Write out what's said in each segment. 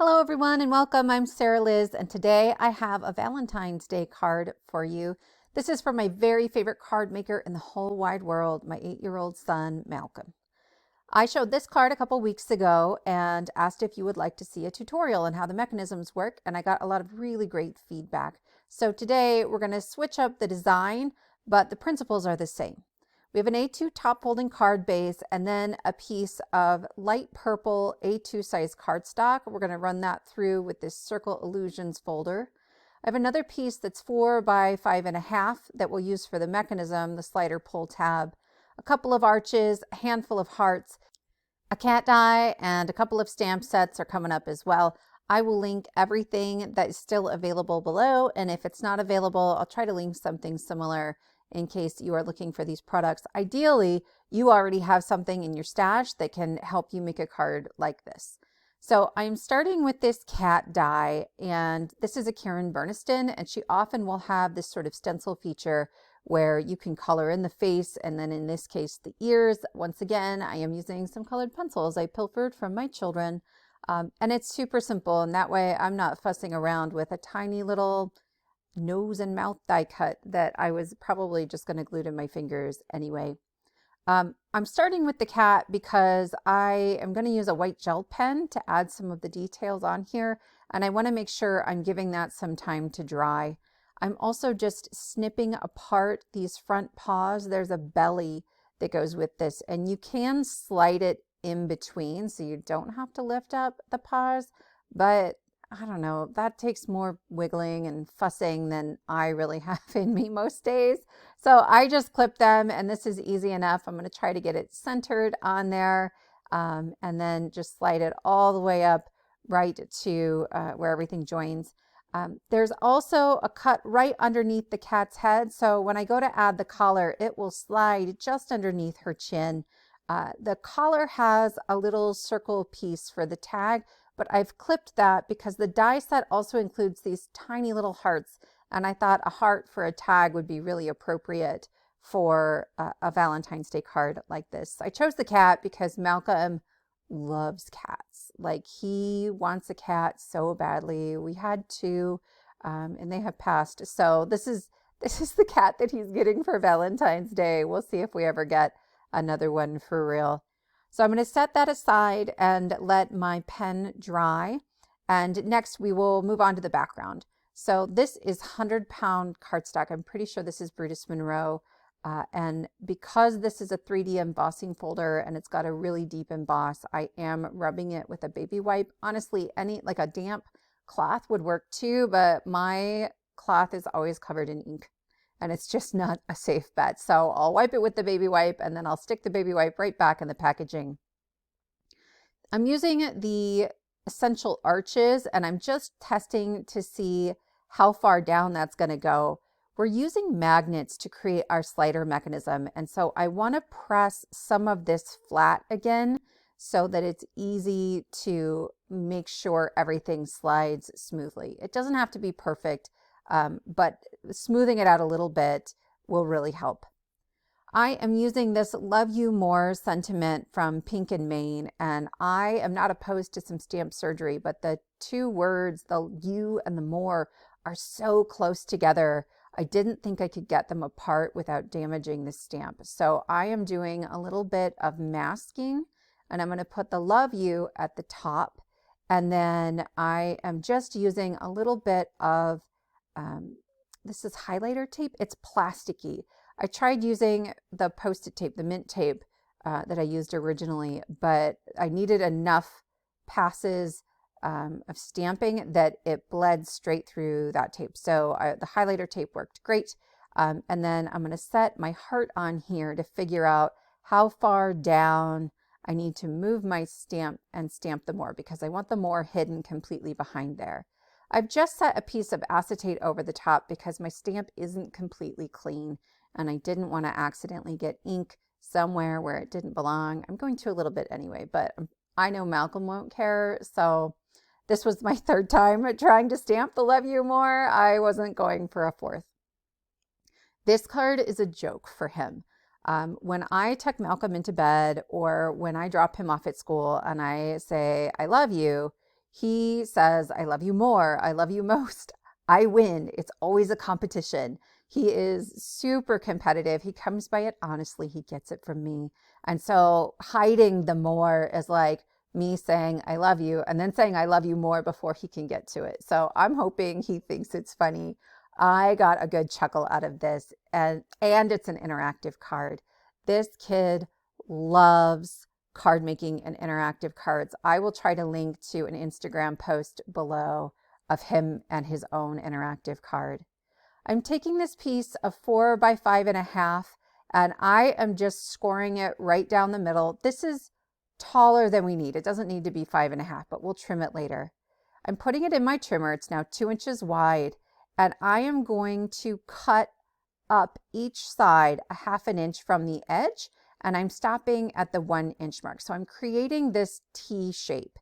Hello everyone and welcome. I'm Sarah Liz and today I have a Valentine's Day card for you. This is from my very favorite card maker in the whole wide world, my 8-year-old son, Malcolm. I showed this card a couple weeks ago and asked if you would like to see a tutorial on how the mechanisms work, and I got a lot of really great feedback. So today we're going to switch up the design, but the principles are the same. We have an A2 top folding card base and then a piece of light purple A2 size cardstock. We're going to run that through with this Circle Illusions folder. I have another piece that's 4 by 5.5 that we'll use for the mechanism, the slider pull tab, a couple of arches, a handful of hearts, a cat die, and a couple of stamp sets are coming up as well. I will link everything that is still available below, and if it's not available, I'll try to link something similar in case you are looking for these products. Ideally, you already have something in your stash that can help you make a card like this. So I'm starting with this cat die, and this is a Karen Burniston, and she often will have this sort of stencil feature where you can color in the face, and then in this case, the ears. Once again, I am using some colored pencils I pilfered from my children, and it's super simple, and that way I'm not fussing around with a tiny little nose and mouth die cut that I was probably just going to glue to my fingers anyway. I'm starting with the cat because I am going to use a white gel pen to add some of the details on here, and I want to make sure I'm giving that some time to dry. I'm also just snipping apart these front paws. There's a belly that goes with this, and you can slide it in between so you don't have to lift up the paws, but I don't know, that takes more wiggling and fussing than I really have in me most days. So I just clip them, and this is easy enough. I'm going to try to get it centered on there, and then just slide it all the way up right to where everything joins. There's also a cut right underneath the cat's head. So when I go to add the collar, it will slide just underneath her chin. The collar has a little circle piece for the tag, but I've clipped that because the die set also includes these tiny little hearts, and I thought a heart for a tag would be really appropriate for a Valentine's Day card like this. I chose the cat because Malcolm loves cats. Like, he wants a cat so badly. We had two, and they have passed. So this is the cat that he's getting for Valentine's Day. We'll see if we ever get another one for real. So I'm going to set that aside and let my pen dry. And next we will move on to the background. So this is 100-pound cardstock. I'm pretty sure this is Brutus Monroe. And because this is a 3D embossing folder and it's got a really deep emboss, I am rubbing it with a baby wipe. Honestly, like a damp cloth would work too, but my cloth is always covered in ink, and it's just not a safe bet. So I'll wipe it with the baby wipe, and then I'll stick the baby wipe right back in the packaging. I'm using the essential arches, and I'm just testing to see how far down that's going to go. We're using magnets to create our slider mechanism, and so I want to press some of this flat again so that it's easy to make sure everything slides smoothly. It doesn't have to be perfect, but smoothing it out a little bit will really help. I am using this Love You More sentiment from Pink and Maine, and I am not opposed to some stamp surgery, but the two words, the you and the more, are so close together. I didn't think I could get them apart without damaging the stamp. So I am doing a little bit of masking, and I'm going to put the Love You at the top, and then I am just using a little bit of this is highlighter tape. It's plasticky. I tried using the Post-it tape, the mint tape that I used originally, but I needed enough passes of stamping that it bled straight through that tape. So the highlighter tape worked great. And then I'm going to set my heart on here to figure out how far down I need to move my stamp and stamp the more, because I want the more hidden completely behind there. I've just set a piece of acetate over the top because my stamp isn't completely clean, and I didn't want to accidentally get ink somewhere where it didn't belong. I'm going to a little bit anyway, but I know Malcolm won't care, so this was my third time trying to stamp the Love You More. I wasn't going for a fourth. This card is a joke for him. When I tuck Malcolm into bed, or when I drop him off at school and I say, I love you, He says, I love you more, I love you most. I win. It's always a competition. He is super competitive. He comes by it honestly. He gets it from me. And so hiding the more is like me saying, I love you, and then saying, I love you more before he can get to it. So I'm hoping he thinks it's funny. I got a good chuckle out of this, and it's an interactive card. This kid loves card making and interactive cards. I will try to link to an Instagram post below of him and his own interactive card. I'm taking this piece of 4 by 5.5 and I am just scoring it right down the middle. This is taller than we need. It doesn't need to be 5.5, but we'll trim it later. I'm putting it in my trimmer. It's now 2 inches wide, and I am going to cut up each side a 1/2 inch from the edge, and I'm stopping at the 1 inch mark. So I'm creating this T shape.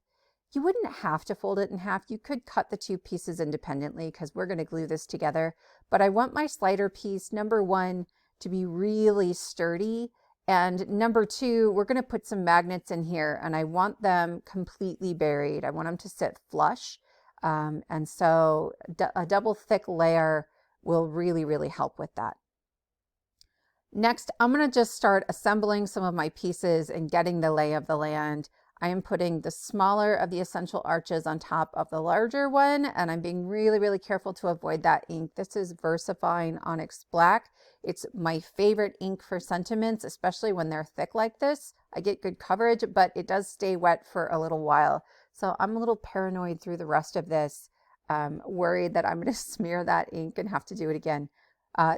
You wouldn't have to fold it in half. You could cut the 2 pieces independently because we're going to glue this together. But I want my slider piece, number 1, to be really sturdy. And number 2, we're going to put some magnets in here, and I want them completely buried. I want them to sit flush. And so a double thick layer will really, really help with that. Next, I'm going to just start assembling some of my pieces and getting the lay of the land. I am putting the smaller of the essential arches on top of the larger one, and I'm being really, really careful to avoid that ink. This is VersaFine Onyx Black. It's my favorite ink for sentiments, especially when they're thick like this. I get good coverage, but it does stay wet for a little while. So I'm a little paranoid through the rest of this, worried that I'm going to smear that ink and have to do it again.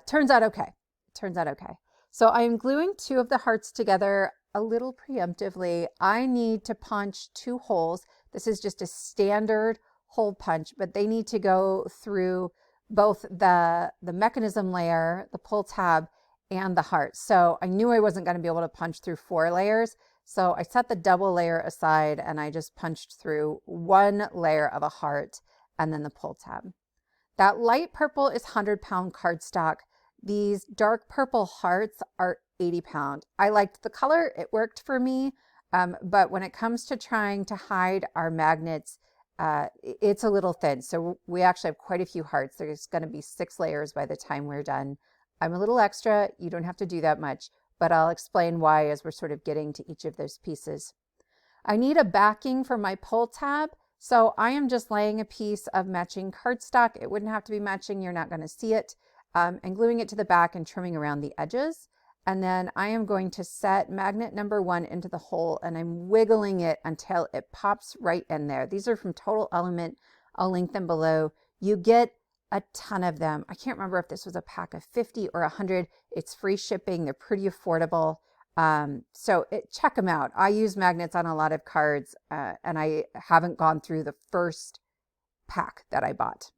Turns out okay. Turns out okay. So I am gluing 2 of the hearts together a little preemptively. I need to punch 2 holes. This is just a standard hole punch, but they need to go through both the mechanism layer, the pull tab, and the heart. So I knew I wasn't going to be able to punch through 4 layers. So I set the double layer aside and I just punched through 1 layer of a heart and then the pull tab. That light purple is 100-pound cardstock. These dark purple hearts are 80-pound. I liked the color, it worked for me, but when it comes to trying to hide our magnets, it's a little thin. So we actually have quite a few hearts. There's going to be 6 layers by the time we're done. I'm a little extra. You don't have to do that much, but I'll explain why as we're sort of getting to each of those pieces. I need a backing for my pull tab, so I am just laying a piece of matching cardstock. It wouldn't have to be matching. You're not going to see it. And gluing it to the back and trimming around the edges. And then I am going to set magnet number 1 into the hole, and I'm wiggling it until it pops right in there. These are from Total Element. I'll link them below. You get a ton of them. I can't remember if this was a pack of 50 or 100. It's free shipping. They're pretty affordable. Check them out. I use magnets on a lot of cards, and I haven't gone through the first pack that I bought.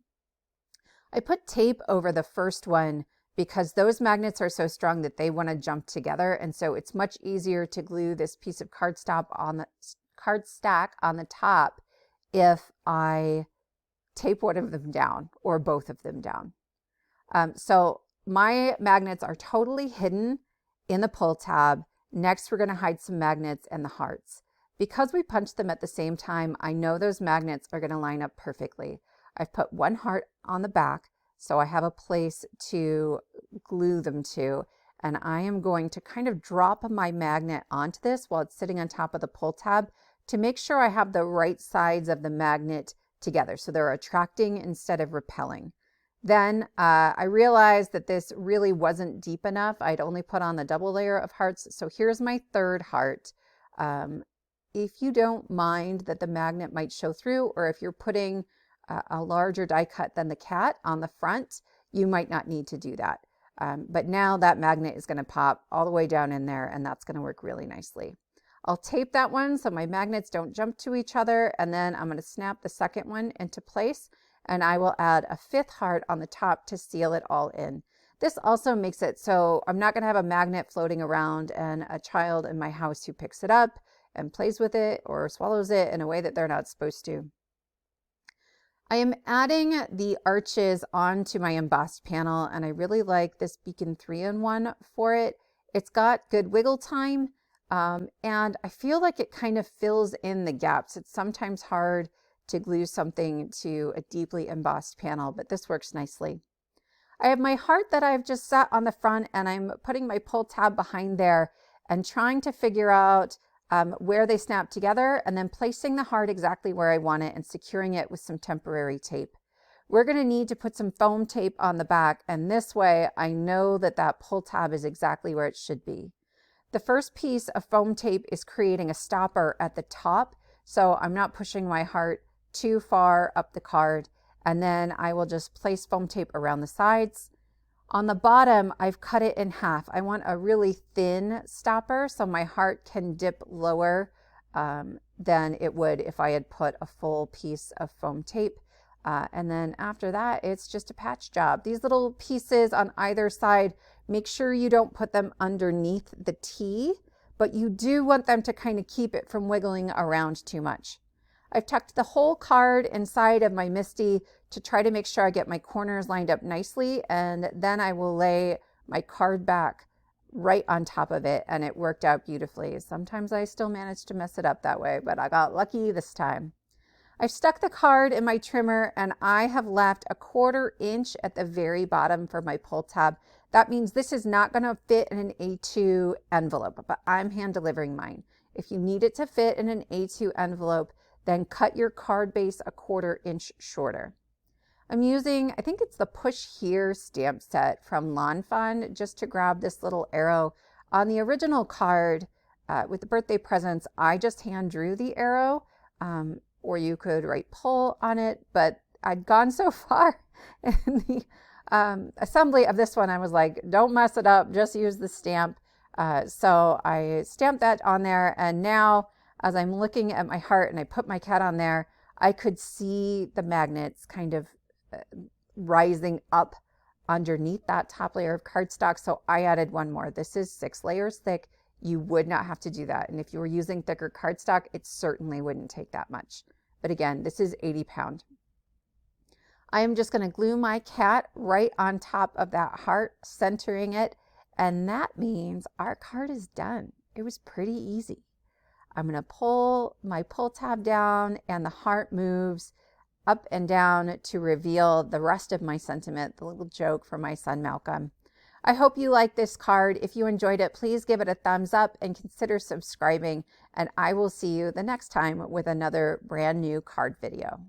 I put tape over the first one because those magnets are so strong that they want to jump together. And so it's much easier to glue this piece of cardstock on the top if I tape one of them down or both of them down. So my magnets are totally hidden in the pull tab. Next, we're going to hide some magnets and the hearts. Because we punched them at the same time, I know those magnets are going to line up perfectly. I've put 1 heart on the back, so I have a place to glue them to, and I am going to kind of drop my magnet onto this while it's sitting on top of the pull tab to make sure I have the right sides of the magnet together, so they're attracting instead of repelling. Then I realized that this really wasn't deep enough. I'd only put on the double layer of hearts, so here's my 3rd heart. If you don't mind that the magnet might show through, or if you're putting a larger die cut than the cat on the front, you might not need to do that. But now that magnet is going to pop all the way down in there, and that's going to work really nicely. I'll tape that one so my magnets don't jump to each other, and then I'm going to snap the second one into place, and I will add a 5th heart on the top to seal it all in. This also makes it so I'm not going to have a magnet floating around and a child in my house who picks it up and plays with it or swallows it in a way that they're not supposed to. I am adding the arches onto my embossed panel, and I really like this Beacon 3-in-1 for it. It's got good wiggle time, and I feel like it kind of fills in the gaps. It's sometimes hard to glue something to a deeply embossed panel, but this works nicely. I have my heart that I've just set on the front, and I'm putting my pull tab behind there and trying to figure out where they snap together, and then placing the heart exactly where I want it and securing it with some temporary tape. We're going to need to put some foam tape on the back, and this way I know that that pull tab is exactly where it should be. The first piece of foam tape is creating a stopper at the top, so I'm not pushing my heart too far up the card, and then I will just place foam tape around the sides. On the bottom, I've cut it in half. I want a really thin stopper so my heart can dip lower than it would if I had put a full piece of foam tape. And then after that, it's just a patch job. These little pieces on either side, make sure you don't put them underneath the T, but you do want them to kind of keep it from wiggling around too much. I've tucked the whole card inside of my MISTI to try to make sure I get my corners lined up nicely, and then I will lay my card back right on top of it, and it worked out beautifully. Sometimes I still manage to mess it up that way, but I got lucky this time. I've stuck the card in my trimmer, and I have left a 1/4 inch at the very bottom for my pull tab. That means this is not going to fit in an A2 envelope, but I'm hand delivering mine. If you need it to fit in an A2 envelope, then cut your card base a 1/4 inch shorter. I'm using, I think it's the Push Here stamp set from Lawn Fun, just to grab this little arrow. On the original card with the birthday presents, I just hand drew the arrow, or you could write pull on it, but I'd gone so far in the assembly of this one, I was like, don't mess it up, just use the stamp. So I stamped that on there, and now as I'm looking at my heart and I put my cat on there, I could see the magnets kind of rising up underneath that top layer of cardstock. So I added one more. This is 6 layers thick. You would not have to do that. And if you were using thicker cardstock, it certainly wouldn't take that much. But again, this is 80 pound. I am just going to glue my cat right on top of that heart, centering it. And that means our card is done. It was pretty easy. I'm going to pull my pull tab down, and the heart moves up and down to reveal the rest of my sentiment, the little joke for my son Malcolm. I hope you like this card. If you enjoyed it, please give it a thumbs up and consider subscribing, and I will see you the next time with another brand new card video.